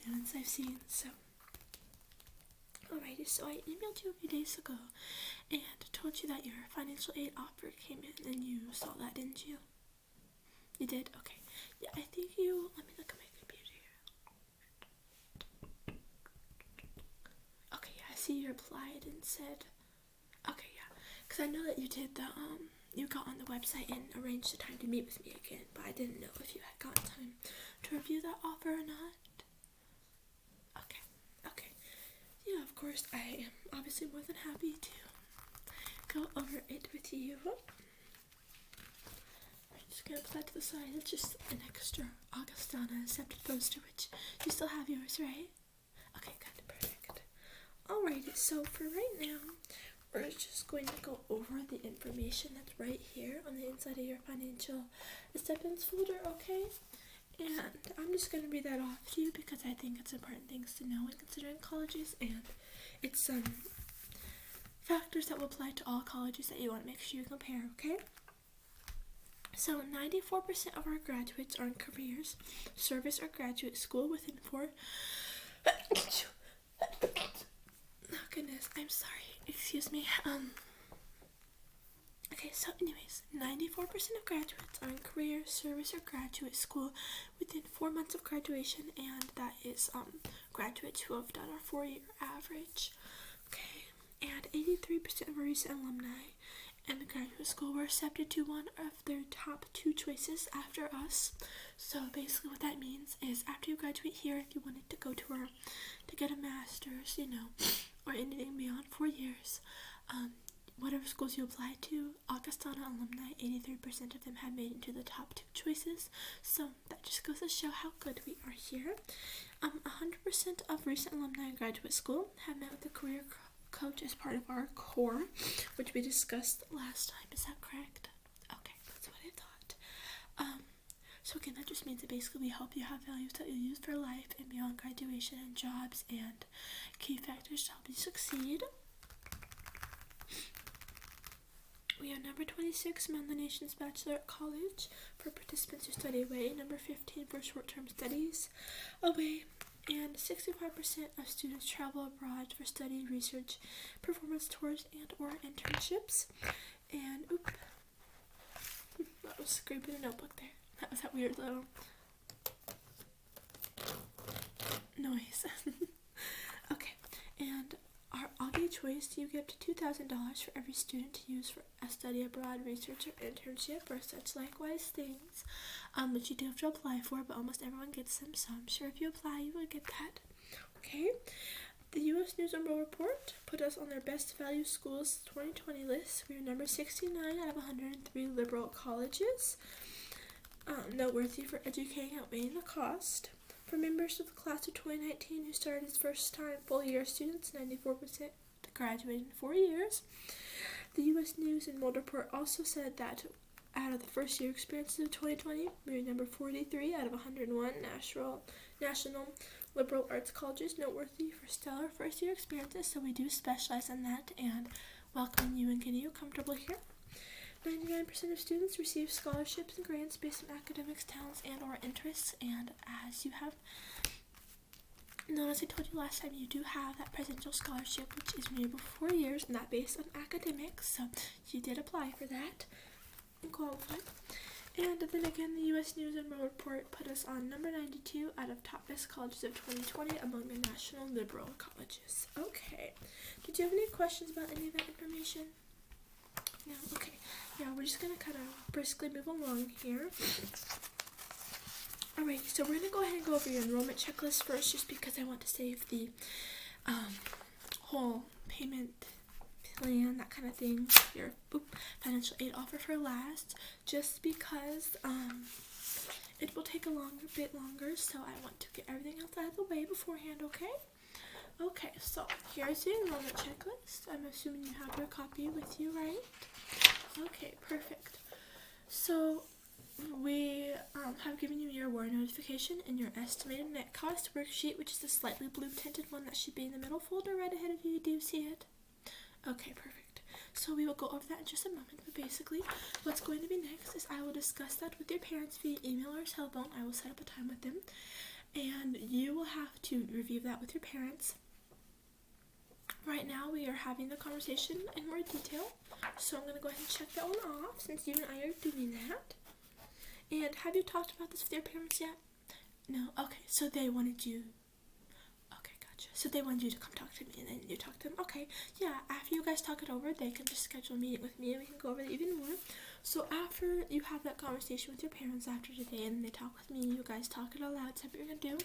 students I've seen. So, alrighty, so I emailed you a few days ago and told you that your financial aid offer came in, and you saw that, didn't you? You did? Okay. Yeah, I think you, let me look at my computer here. Okay, yeah, I see you applied and said, okay, yeah, because I know that you did the, you got on the website and arranged a time to meet with me again, but I didn't know if you had gotten time to review that offer or not. Okay. Yeah, of course, I am obviously more than happy to go over it with you. I'm just gonna put that to the side. It's just an extra Augustana accepted poster, which you still have yours, right? Okay, good, perfect. Alrighty, so for right now, we're just going to go over the information that's right here on the inside of your financial acceptance folder, okay? And I'm just going to read that off to you because I think it's important things to know when considering colleges, and it's some factors that will apply to all colleges that you want to make sure you compare, okay? So 94% of our graduates are in careers, service, or graduate school within 4... Oh goodness, I'm sorry. Excuse me. Okay, so anyways, 94% of graduates are in career, service, or graduate school within 4 months of graduation, and that is graduates who have done our 4-year average. Okay, and 83% of our recent alumni in the graduate school were accepted to one of their top 2 choices after us. So basically what that means is after you graduate here, if you wanted to go to get a master's, or anything beyond 4 years, whatever schools you apply to, Augustana alumni, 83% of them have made into the top 2 choices. So that just goes to show how good we are here. 100% of recent alumni in graduate school have met with a career coach as part of our core, which we discussed last time. Is that correct? Okay, that's what I thought. So again, that just means that basically we help you have values that you'll use for life and beyond graduation and jobs, and key factors to help you succeed. We are number 26 among the nation's bachelor at college for participants who study away, number 15 for short-term studies away, and 65% of students travel abroad for study, research, performance tours, and or internships. And that was scraping a notebook there. That was that weird little noise. Okay, and our Augie Choice, you get up to $2,000 for every student to use for a study abroad, research, or internship, or such likewise things, which you do have to apply for, but almost everyone gets them, so I'm sure if you apply, you will get that. Okay, the U.S. News & World Report put us on their Best Value Schools 2020 list. We are number 69 out of 103 liberal colleges. Noteworthy for educating outweighing the cost. For members of the class of 2019 who started as first-time full-year students, 94% graduated in 4 years. The U.S. News & World Report also said that out of the first-year experiences of 2020, we were number 43 out of 101 national liberal arts colleges, noteworthy for stellar first-year experiences, so we do specialize in that and welcoming you and getting you comfortable here. 99% of students receive scholarships and grants based on academics, talents, and or interests, and as you have known, as I told you last time, you do have that presidential scholarship, which is renewable for 4 years, not based on academics, so you did apply for that and qualify. And then again, the U.S. News & World Report put us on number 92 out of top best colleges of 2020 among the national liberal colleges. Okay, did you have any questions about any of that information? No? Okay. Yeah, we're just going to kind of briskly move along here. Alright, so we're going to go ahead and go over your enrollment checklist first, just because I want to save the whole payment plan, that kind of thing, your financial aid offer for last, just because it will take a bit longer, so I want to get everything else out of the way beforehand, okay? Okay, so here's the enrollment checklist. I'm assuming you have your copy with you, right? Okay, perfect. So we have given you your award notification and your estimated net cost worksheet, which is the slightly blue tinted one that should be in the middle folder right ahead of you. Do you see it? Okay, perfect. So we will go over that in just a moment, but basically what's going to be next is I will discuss that with your parents via email or telephone. I will set up a time with them, and you will have to review that with your parents. Right now we are having the conversation in more detail, so I'm going to go ahead and check that one off since you and I are doing that. And have you talked about this with your parents yet? No? Okay, so they wanted you... Okay, gotcha. So they wanted you to come talk to me, and then you talk to them? Okay, yeah, after you guys talk it over, they can just schedule a meeting with me, and we can go over it even more. So after you have that conversation with your parents after today, and they talk with me, you guys talk it all out, so what you're going to do,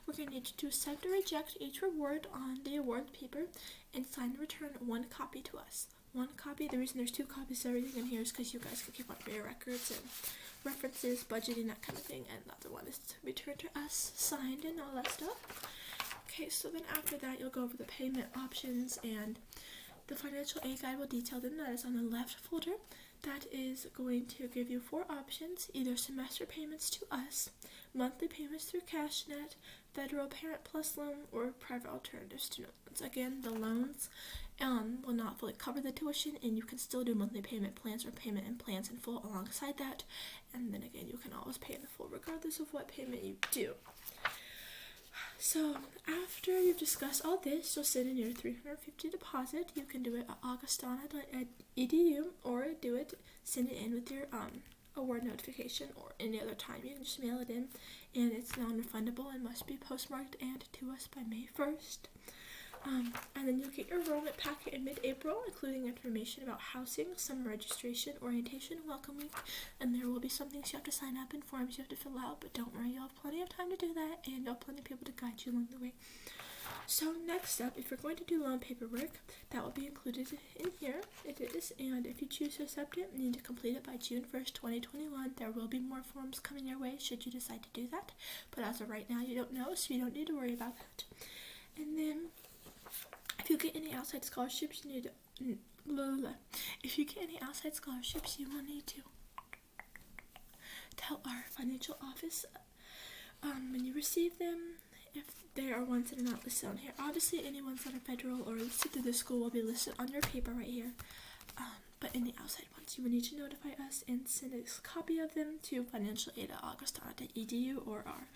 we're going to need you to accept or reject each reward on the award paper, and sign and return one copy to us. One copy, the reason there's 2 copies of everything in here is because you guys can keep up your records and references, budgeting, that kind of thing, and the other one is to return to us, signed and all that stuff. Okay, so then after that, you'll go over the payment options, and the financial aid guide will detail them. That is on the left folder. That is going to give you 4 options, either semester payments to us, monthly payments through CashNet, federal Parent Plus loan, or private alternative student loans. Again, the loans will not fully cover the tuition, and you can still do monthly payment plans or payment and plans in full alongside that. And then again, you can always pay in full regardless of what payment you do. So after you've discussed all this, you'll send in your $350 deposit. You can do it at augustana.edu or send it in with your award notification or any other time. You can just mail it in, and it's non-refundable and must be postmarked and to us by May 1st. And then you'll get your enrollment packet in mid-April, including information about housing, summer registration, orientation, welcome week, and there will be some things you have to sign up and forms you have to fill out, but don't worry, you'll have plenty of time to do that, and you'll have plenty of people to guide you along the way. So next up, if you're going to do loan paperwork, that will be included in here. It is, and if you choose to accept it, you need to complete it by June 1st, 2021. There will be more forms coming your way should you decide to do that, but as of right now, you don't know, so you don't need to worry about that. And then if you get any outside scholarships, you need to, if you get any outside scholarships, you will need to tell our financial office when you receive them, if there are ones that are not listed on here. Obviously, any ones that are federal or listed through the school will be listed on your paper right here. But any outside ones, you will need to notify us and send a copy of them to financialaid@augustana.edu or our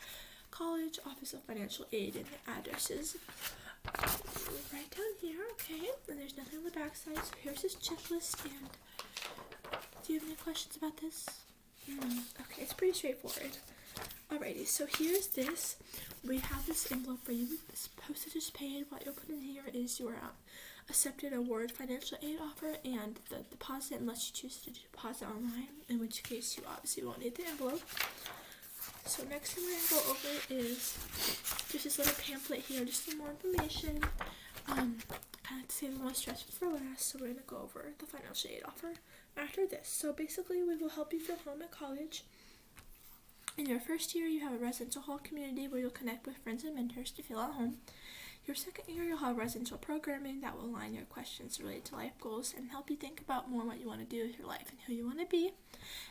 college office of financial aid, and the addresses right down here. Okay, and there's nothing on the back side, so here's this checklist. And do you have any questions about this? Okay, it's pretty straightforward. Alrighty, so here's this. We have this envelope for you. This postage is paid. What you'll put in here is your accepted award financial aid offer and the deposit, unless you choose to deposit online, in which case you obviously won't need the envelope. So next thing we're going to go over is just this little pamphlet here, just some more information. Kind of to save the most stressful for last, so we're going to go over the financial aid offer after this. So basically, we will help you feel home at college. In your first year, you have a residential hall community where you'll connect with friends and mentors to feel at home. Your second year, you'll have residential programming that will align your questions related to life goals and help you think about more what you want to do with your life and who you want to be.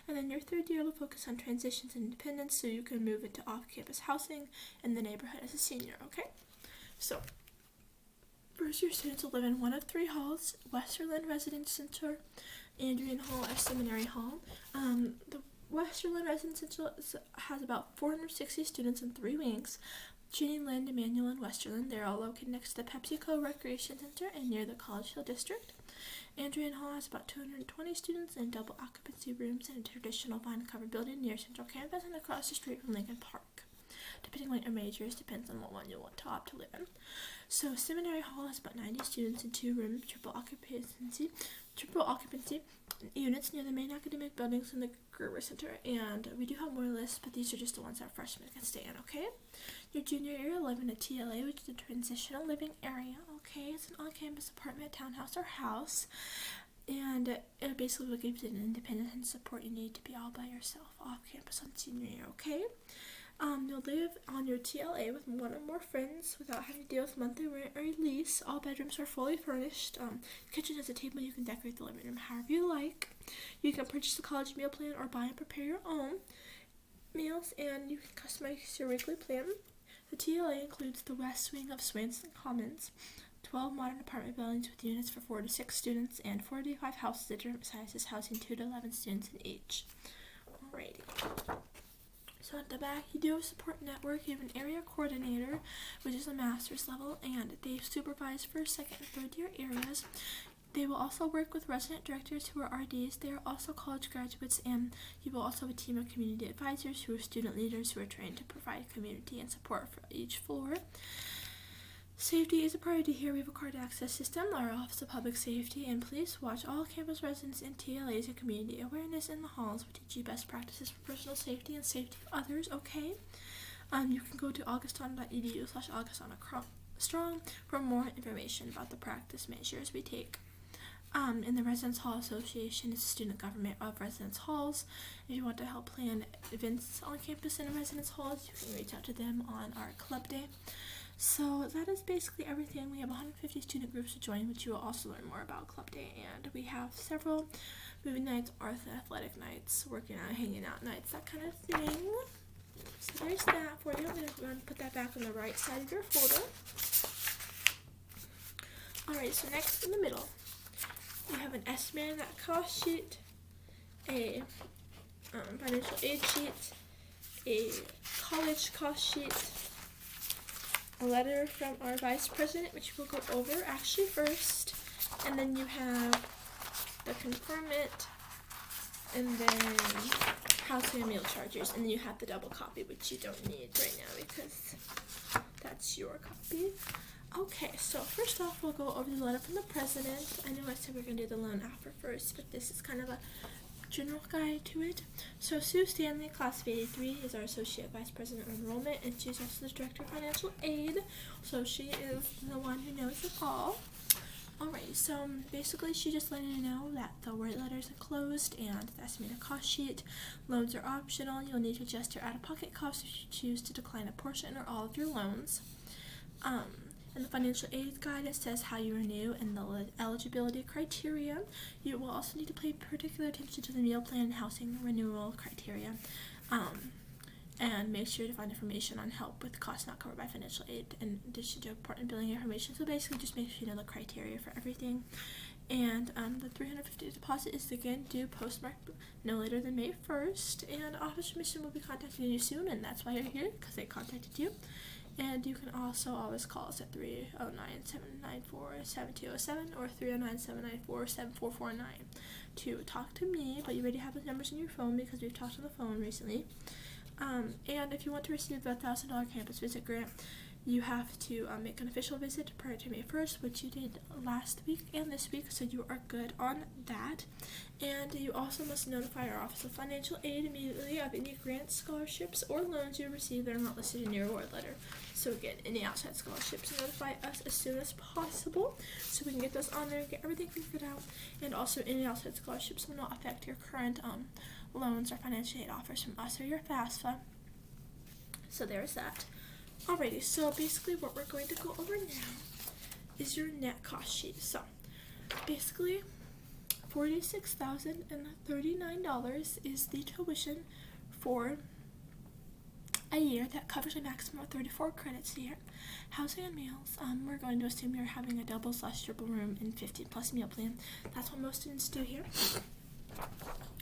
And then your third year will focus on transitions and independence so you can move into off-campus housing in the neighborhood as a senior, okay? So, first year students will live in one of 3 halls: Westerland Residence Center, Andrean Hall, or Seminary Hall. The Westerland Residence Center has about 460 students in 3 wings: Jenny Lind, Emmanuel, and Westerland. They're all located next to the PepsiCo Recreation Center and near the College Hill District. Andrean Hall has about 220 students in double occupancy rooms in a traditional vine-covered building near Central Campus and across the street from Lincoln Park. Depending on what your major is, depends on what one you want to opt to live in. So Seminary Hall has about 90 students in 2 rooms, triple occupancy units near the main academic buildings in the Gerber Center. And we do have more lists, but these are just the ones that freshmen can stay in, okay? Your junior year, you'll live in a TLA, which is a transitional living area, okay? It's an on-campus apartment, townhouse, or house. And it basically will give you the independence and support you need to be all by yourself off campus on senior year, okay? You'll live on your TLA with 1 or more friends without having to deal with monthly rent or lease. All bedrooms are fully furnished. The kitchen has a table. You can decorate the living room however you like. You can purchase a college meal plan or buy and prepare your own meals, and you can customize your weekly plan. The TLA includes the west wing of Swainson Commons, 12 modern apartment buildings with units for 4 to 6 students, and 4 to 5 houses at different sizes, housing 2 to 11 students in each. Alrighty. So at the back, you do have a support network. You have an area coordinator, which is a master's level, and they supervise first, second, and third year areas. They will also work with resident directors who are RDs. They are also college graduates, and you will also have a team of community advisors who are student leaders who are trained to provide community and support for each floor. Safety is a priority here. We have a card access system. Our Office of Public Safety and Police watch all campus residents and TLAs and community awareness in the halls. We teach you best practices for personal safety and safety of others, okay? You can go to augustana.edu/augustanastrong for more information about the practice measures we take. In the Residence Hall Association is the student government of residence halls. If you want to help plan events on campus and in residence halls, you can reach out to them on our club day. So that is basically everything. We have 150 student groups to join, which you will also learn more about club day. And we have several movie nights, art, athletic nights, working out, hanging out nights, that kind of thing. So there's that for you. I'm going to put that back on the right side of your folder. Alright, so next in the middle, we have an estimated net cost sheet, a financial aid sheet, a college cost sheet, a letter from our vice president, which we'll go over actually first, and then you have the confirmant, and then housing and meal charges, and then you have the double copy, which you don't need right now because that's your copy. Okay, so first off, we'll go over the letter from the president. I know I said we are going to do the loan offer first, but this is kind of a general guide to it. So Sue Stanley, class of 83, is our Associate Vice President of Enrollment, and she's also the Director of Financial Aid, so she is the one who knows it all. Alright, so basically she just letting you know that the word letters are closed and the estimated cost sheet. Loans are optional. You'll need to adjust your out-of-pocket costs if you choose to decline a portion or all of your loans. In the financial aid guide, it says how you renew and the eligibility criteria. You will also need to pay particular attention to the meal plan and housing renewal criteria. And make sure to find information on help with costs not covered by financial aid in addition to important billing information. So basically just make sure you know the criteria for everything. And the $350 deposit is again due postmark no later than May 1st. And Office Admission will be contacting you soon, and that's why you're here, because they contacted you. And you can also always call us at 309-794-7207 or 309-794-7449 to talk to me, but you already have the numbers in your phone because we've talked on the phone recently. And if you want to receive the $1,000 campus visit grant, you have to make an official visit prior to May 1st, which you did last week and this week, so you are good on that. And you also must notify our Office of Financial Aid immediately of any grants, scholarships, or loans you receive that are not listed in your award letter. So again, any outside scholarships, notify us as soon as possible so we can get those on there and get everything figured out. And also any outside scholarships will not affect your current loans or financial aid offers from us or your FAFSA. So there's that. Alrighty, so basically what we're going to go over now is your net cost sheet. So basically $46,039 is the tuition for a year that covers a maximum of 34 credits a year. Housing and meals, we're going to assume you're having a double/triple room and 15+ meal plan. That's what most students do here.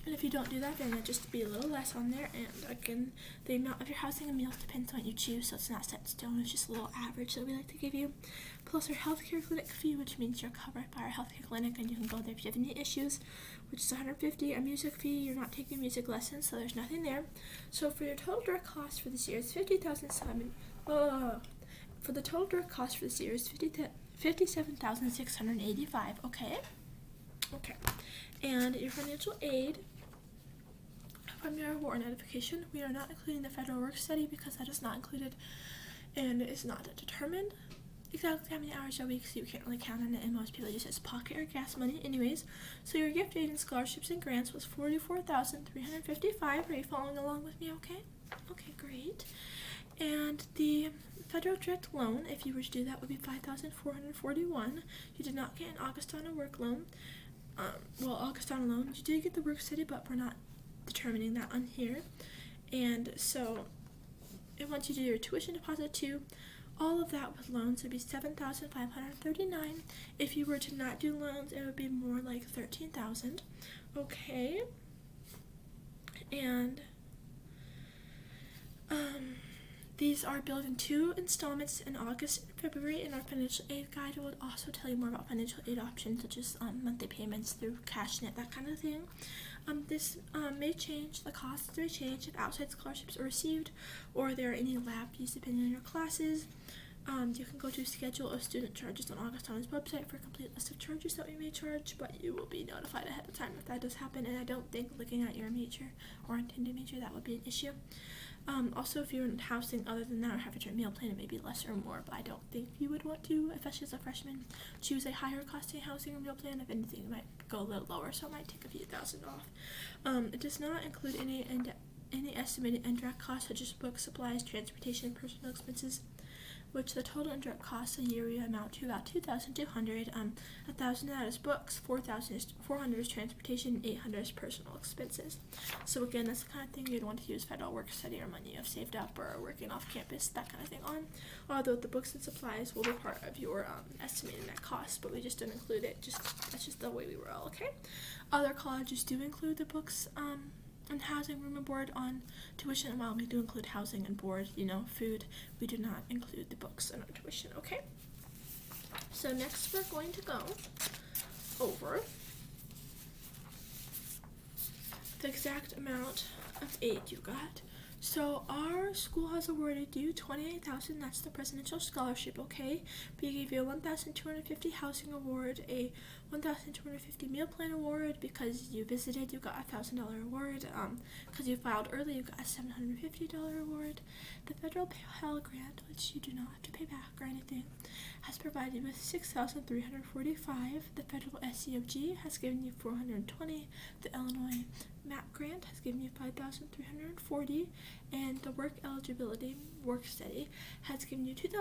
And if you don't do that, then it'll just be a little less on there. And again, the amount of your housing and meals depends on what you choose, so it's not set in stone. It's just a little average that we like to give you. Plus our healthcare clinic fee, which means you're covered by our healthcare clinic, and you can go there if you have any issues, which is $150. A music fee, you're not taking music lessons, so there's nothing there. So for your total direct cost for this year is $50,007. For the total direct cost for this year is $57,685. Okay. And your financial aid from your award notification, we are not including the federal work study because that is not included and is not determined exactly how many hours a week, so you can't really count on it, and most people use it as pocket or gas money anyways. So your gift aid and scholarships and grants was $44,355. Are you following along with me? Okay, great. And the federal direct loan, if you were to do that, would be $5,441. You did not get an Augustana work loan. Augustana loan, you did get the work study, but we're not determining that on here. And so, and once you do your tuition deposit too, all of that with loans would be $7,539. If you were to not do loans, it would be more like $13,000. Okay. And These are billed in 2 installments in August and February, and our financial aid guide will also tell you more about financial aid options such as monthly payments through CashNet, that kind of thing. This may change, the costs may change if outside scholarships are received or there are any lab fees depending on your classes. You can go to schedule of student charges on Augustona's website for a complete list of charges that we may charge, but you will be notified ahead of time if that does happen, and I don't think looking at your major or intended major that would be an issue. Also, if you're in housing other than that or have a meal plan, it may be less or more, but I don't think you would want to, especially as a freshman, choose a higher costing housing or meal plan. If anything, it might go a little lower, so it might take a few $1,000s off. It does not include any estimated indirect costs such as books, supplies, transportation, and personal expenses, which the total indirect costs a year will amount to about $2,200. $1,000 of that is books, $400 is transportation, and $800 is personal expenses. So again, that's the kind of thing you'd want to use federal work study or money you have saved up or working off campus, that kind of thing on. Although the books and supplies will be part of your estimated net cost, but we just didn't include it. That's just the way we roll. Okay. Other colleges do include the books and housing, room and board on tuition. While we do include housing and board, food, we do not include the books in our tuition. Okay. So next we're going to go over the exact amount of aid you got. So our school has awarded you $28,000. That's the presidential scholarship. Okay, we gave you a $1,250 housing award, a $1,250 meal plan award. Because you visited, you got a $1,000 award. Because you filed early, you got a $750 award. The federal Pell Grant, which you do not have to pay back or anything, has provided with $6,345. The federal SEOG has given you $420. The Illinois MAP grant has given you $5,340, and the work eligibility work study has given you give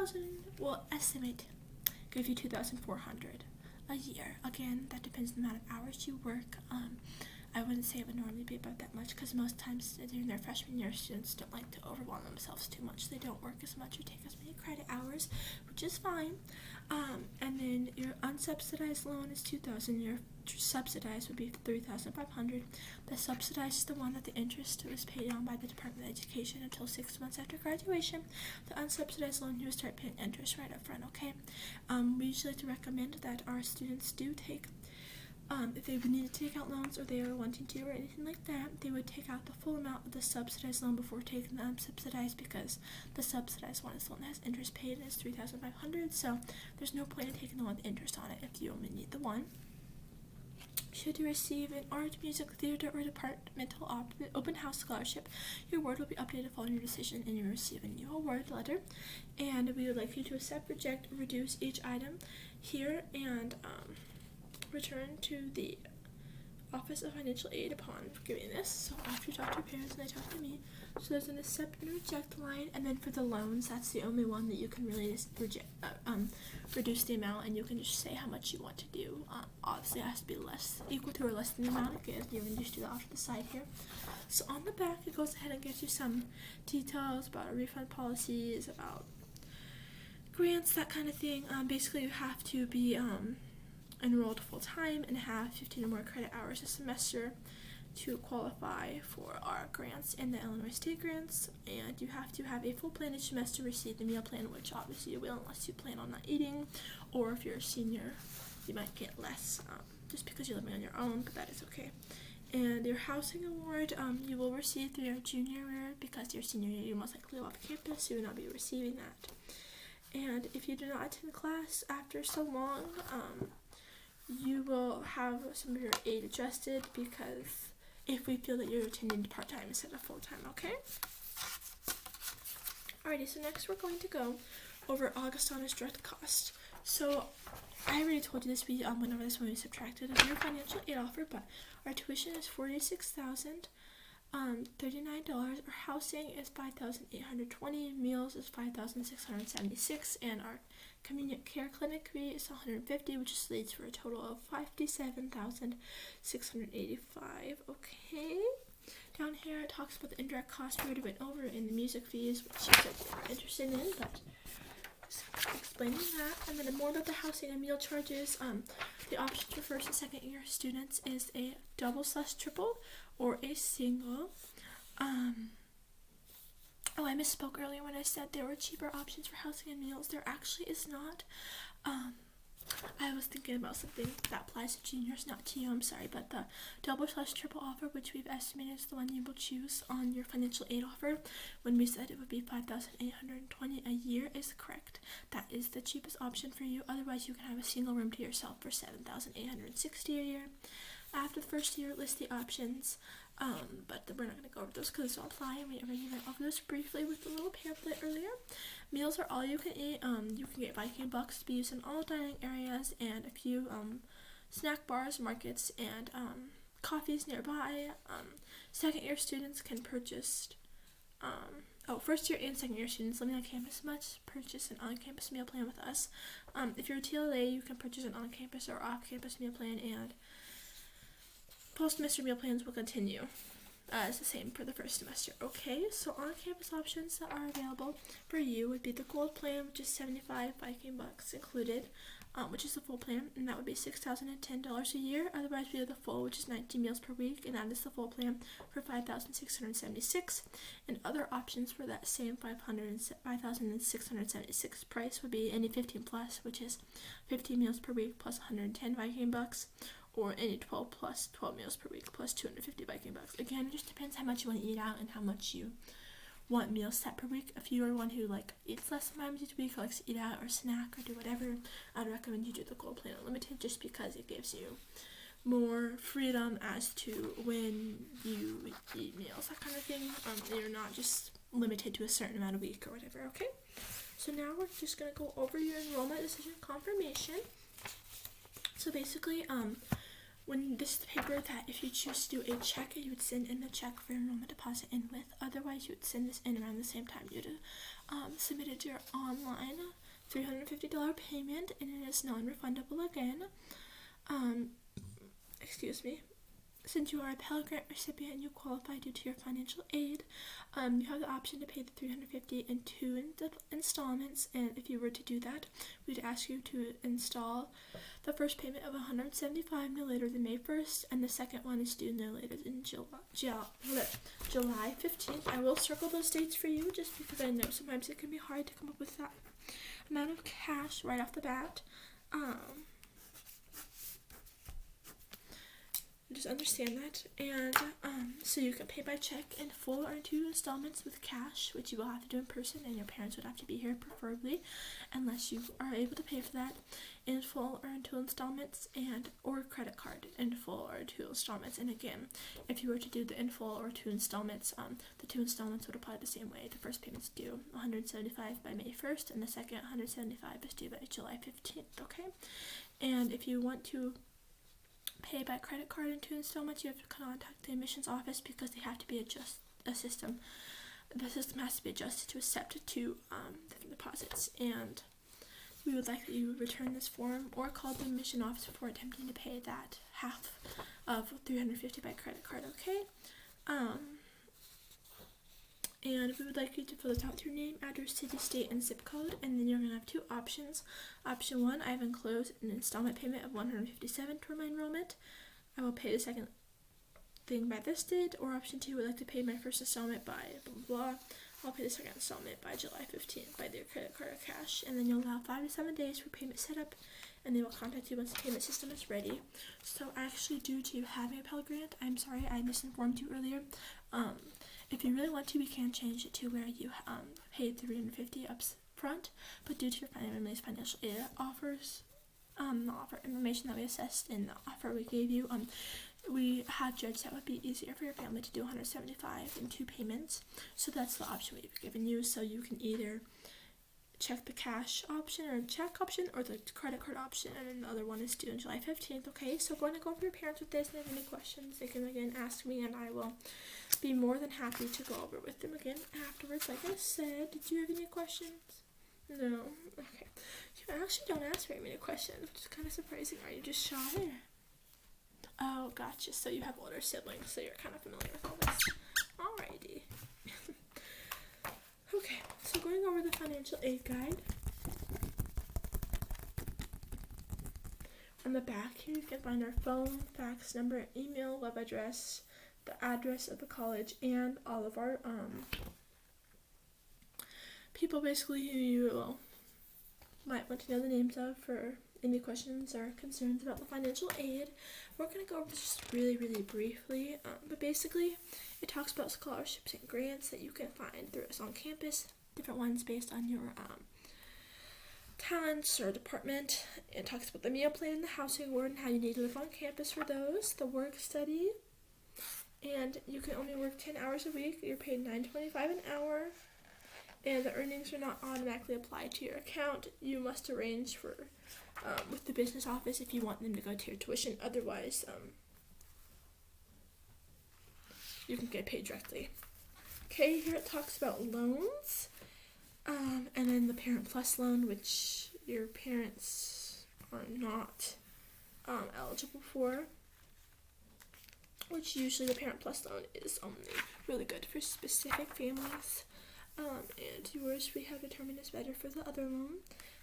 you $2,400 a year. Again, that depends on the amount of hours you work. I wouldn't say it would normally be about that much because most times during their freshman year, students don't like to overwhelm themselves too much. They don't work as much or take as many credit hours, which is fine. And then your unsubsidized loan is $2,000. Your subsidized would be $3,500. The subsidized is the one that the interest was paid on by the Department of Education until 6 months after graduation. The unsubsidized loan, you will start paying interest right up front. Okay. We usually like to recommend that our students do take. If they would need to take out loans or they are wanting to or anything like that, they would take out the full amount of the subsidized loan before taking the unsubsidized, because the subsidized one is the one that has interest paid and is $3,500. So there's no point in taking the one with interest on it if you only need the one. Should you receive an art, music, theater, or departmental open house scholarship, your award will be updated following your decision and you will receive a new award letter. And we would like you to accept, reject, or reduce each item here and return to the Office of Financial Aid upon giving this. So after you talk to your parents and they talk to me, so there's an accept and reject line, and then for the loans, that's the only one that you can really reduce the amount, and you can just say how much you want to do. Obviously, it has to be equal to or less than the amount it gives. You can just do that off to the side here. So on the back, it goes ahead and gives you some details about refund policies, about grants, that kind of thing. Basically, you have to be enrolled full-time and have 15 or more credit hours a semester to qualify for our grants and the Illinois State grants, and you have to have a full plan each semester, receive the meal plan, which obviously you will unless you plan on not eating, or if you're a senior you might get less just because you're living on your own, but that is okay. And your housing award you will receive through your junior year, because your senior year you most likely live off campus, so you will not be receiving that. And if you do not attend class after so long, you will have some of your aid adjusted, because if we feel that you're attending part-time instead of full-time, okay? Alrighty, so next we're going to go over Augustona's direct cost. So I already told you this, we went over this when we subtracted your financial aid offer, but our tuition is $46,039. Our housing is $5,820. Meals is $5,676, and our convenient care clinic fee is $150, which leads for a total of $57,685. Okay. Down here it talks about the indirect cost we already went over in the music fees, which you said you were interested in, but just explaining that. And then more about the housing and meal charges. The options for first and second year students is a double/triple or a single. Oh, I misspoke earlier when I said there were cheaper options for housing and meals. There actually is not. I was thinking about something that applies to juniors, not to you, I'm sorry, but the double/triple offer, which we've estimated is the one you will choose on your financial aid offer, when we said it would be $5,820 a year, is correct. That is the cheapest option for you. Otherwise, you can have a single room to yourself for $7,860 a year. After the first year, list the options, but we're not going to go over those because those don't apply, and we already went over those briefly with the little pamphlet earlier. Meals are all you can eat. You can get Viking bucks to be used in all dining areas and a few snack bars, markets, and coffees nearby. Second year students can purchase first year and second year students living on campus must purchase an on-campus meal plan with us. If you're a TLA, you can purchase an on-campus or off-campus meal plan, and post-semester meal plans will continue as the same for the first semester. Okay, so on-campus options that are available for you would be the gold plan, which is 75 Viking bucks included, which is the full plan, and that would be $6,010 a year. Otherwise, we have the full, which is 19 meals per week, and that is the full plan for $5,676. And other options for that same $5,676 price would be any 15 plus, which is 15 meals per week plus 110 Viking bucks, or any 12 plus 12 meals per week plus 250 Viking bucks. Again, it just depends how much you want to eat out and how much you want meals set per week. If you are one who eats less times each week, likes to eat out or snack or do whatever, I'd recommend you do the gold plan unlimited, just because it gives you more freedom as to when you eat meals, that kind of thing. You're not just limited to a certain amount a week or whatever. Okay, so now we're just going to go over your enrollment decision confirmation. So basically, when this is the paper that if you choose to do a check, you would send in the check for enrollment deposit in with. Otherwise, you would send this in around the same time you submitted your online $350 payment, and it is non-refundable again. Since you are a Pell Grant recipient and you qualify due to your financial aid, you have the option to pay the $350 in two installments, and if you were to do that, we'd ask you to install the first payment of $175 no later than May 1st, and the second one is due no later than July 15th. I will circle those dates for you just because I know sometimes it can be hard to come up with that amount of cash right off the bat. Just understand that, and so you can pay by check in full or in two installments with cash, which you will have to do in person, and your parents would have to be here preferably, unless you are able to pay for that in full or in two installments, or credit card in full or two installments. And again, if you were to do the in full or two installments, the two installments would apply the same way. The first payment's due $175 by May 1st, and the second $175 is due by July 15th. Okay, and if you want to pay by credit card in two installments, you have to contact the admissions office because they have to be the system has to be adjusted to accept two different deposits, and we would like that you return this form or call the admission office before attempting to pay that half of $350 by credit card. Okay, and we would like you to fill out your name, address, city, state, and zip code, and then you're going to have two options. Option 1, I have enclosed an installment payment of $157 toward my enrollment. I will pay the second thing by this date. Or option 2, would like to pay my first installment by blah, blah, blah. I'll pay the second installment by July 15th by their credit card or cash. And then you'll allow 5 to 7 days for payment setup, and they will contact you once the payment system is ready. So actually, due to having a Pell Grant, I'm sorry I misinformed you earlier. If you really want to, we can change it to where you paid $350 up front, but due to your family's financial aid information that we assessed in the offer we gave you, we had judged that would be easier for your family to do $175 in 2 payments. So that's the option we've given you. So you can either check the cash option or check option, or the credit card option, and then the other one is due on July 15th. Okay, so going to go over your parents with this, and if they have any questions, they can again ask me, and I will be more than happy to go over with them again afterwards. Like I said, did you have any questions? No? Okay. You actually don't ask very many questions, which is kind of surprising. Are you just shy? Or? Oh, gotcha. So you have older siblings, so you're kind of familiar with all this. Alrighty. Okay, so going over the financial aid guide. On the back here, you can find our phone, fax number, email, web address, the address of the college, and all of our people basically who you might want to know the names of for any questions or concerns about the financial aid. We're going to go over this just really, really briefly, but basically it talks about scholarships and grants that you can find through us on campus, different ones based on your talents or department. It talks about the meal plan, the housing award, and how you need to live on campus for those, the work study, and you can only work 10 hours a week. You're paid $9.25 an hour, and the earnings are not automatically applied to your account. You must arrange for with the business office if you want them to go to your tuition. Otherwise, you can get paid directly. Okay, here it talks about loans, and then the Parent Plus loan, which your parents are not eligible for, which usually the Parent Plus loan is only really good for specific families, and yours we have determined is better for the other loan.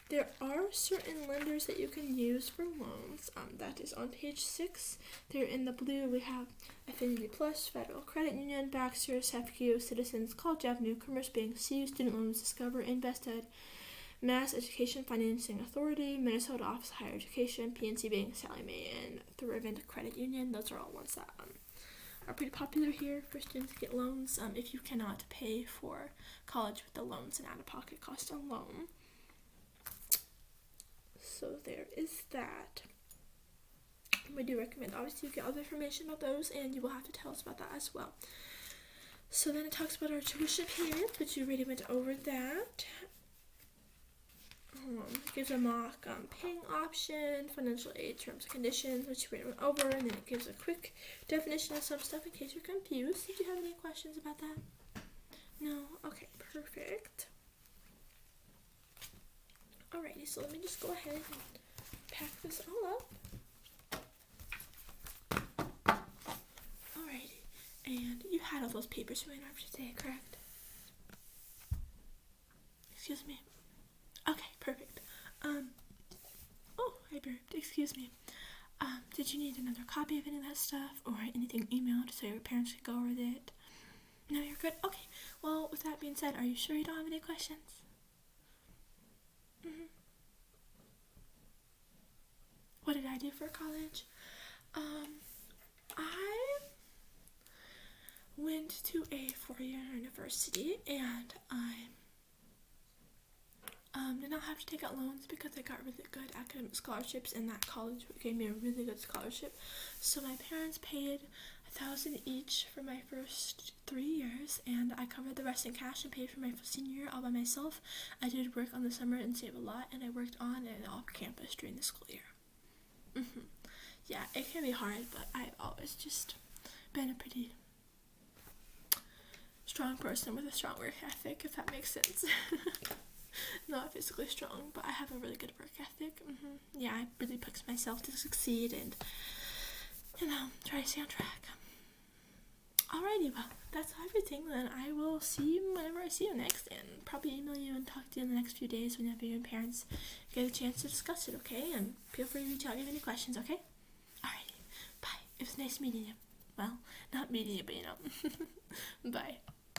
There are certain lenders that you can use for loans. That is on page 6. There in the blue we have Affinity Plus, Federal Credit Union, Baxter, SFQ, Citizens, College Avenue, Commerce Bank, CU Student Loans, Discover, Invested, Mass Education Financing Authority, Minnesota Office of Higher Education, PNC Bank, Sallie Mae, and Thrivent Credit Union. Those are all ones that are pretty popular here for students to get loans if you cannot pay for college with the loans and out-of-pocket cost alone. So there is that. We do recommend, obviously, you get all the information about those, and you will have to tell us about that as well. So then it talks about our tuition payments, which you already went over that. It gives a mock paying option, financial aid terms and conditions, which we went over, and then it gives a quick definition of some stuff in case you're confused. Did you have any questions about that? No? Okay, perfect. Alrighty, so let me just go ahead and pack this all up. Alrighty, and you had all those papers you went over today, correct? Excuse me. Okay, perfect. Oh, I burped. Excuse me. Did you need another copy of any of that stuff or anything emailed so your parents could go over it? No, you're good? Okay. Well, with that being said, are you sure you don't have any questions? What did I do for college? I went to a 4-year university, and I did not have to take out loans because I got really good academic scholarships, and that college gave me a really good scholarship. So my parents paid $1,000 each for my first 3 years, and I covered the rest in cash and paid for my senior year all by myself. I did work on the summer and save a lot, and I worked on and off campus during the school year. Yeah, it can be hard, but I've always just been a pretty strong person with a strong work ethic, if that makes sense. Not physically strong, but I have a really good work ethic. Yeah, I really push myself to succeed and, try to stay on track. Alrighty, well, that's everything. Then I will see you whenever I see you next, and probably email you and talk to you in the next few days whenever your parents get a chance to discuss it, okay? And feel free to reach out if you have any questions, okay? Alrighty, bye. It was nice meeting you. Well, not meeting you, but Bye.